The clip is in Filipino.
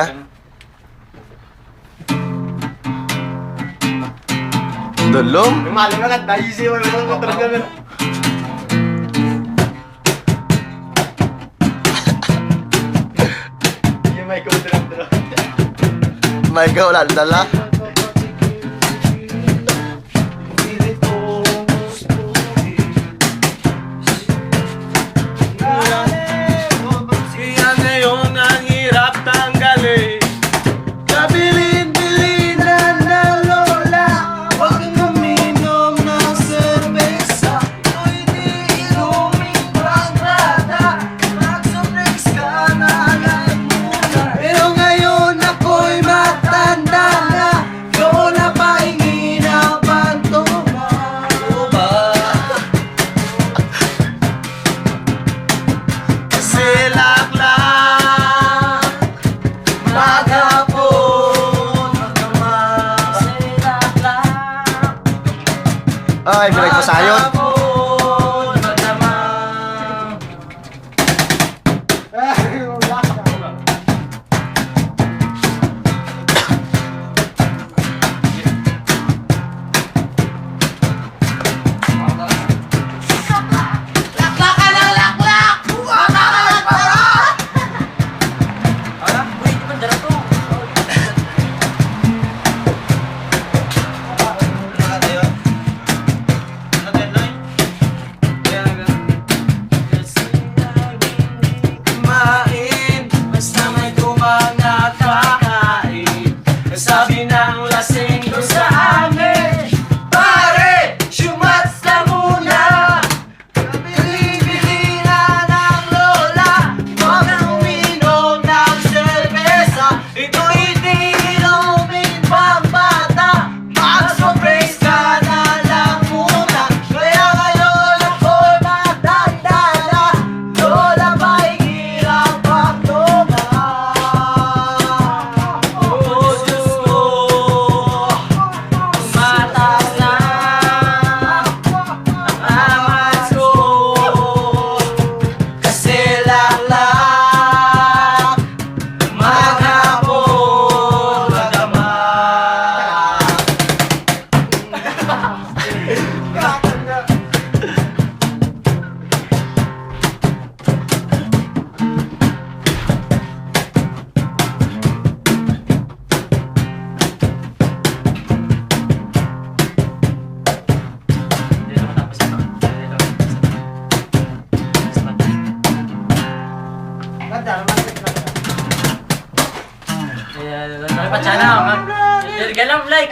Ha? Dulong? Malam na kat, naisip mo lang kung talaga na. Yung may kumutulong-tulong. May ikaw wala dala. Yan na yun ang hirap tanggalin. Kabilin-bilinan na lola, huwag uminom ng serbesa. Ito'y di iluming pagkata, mag-surprise ka na lang muna. Pero ngayon ako'y matanda na, lola pahingi ng pantoma. Kasi laklang maghapon magdamag. Kasi laklang Ay, binag pa sayot. maghapon magdamag. Laklak ka ng laklak! Bumata ka ng para! Uy, di ba dala to? Kumain, basta may tumang nakakain. Sabi ng lasing ko sa amin, pare, shumats na muna. Bili-bilinan ng lola, huwag na uminom ng serbesa. Ito'y di inumin pang bata, mag-surprise ka na lang muna. Kaya ngayon ako'y matanda na, lola pahingi ng pagtoma. Oh Diyos ko, tumatas na ang angas ko. Kasi laklak maghapon magdamag. Patsana, galam like.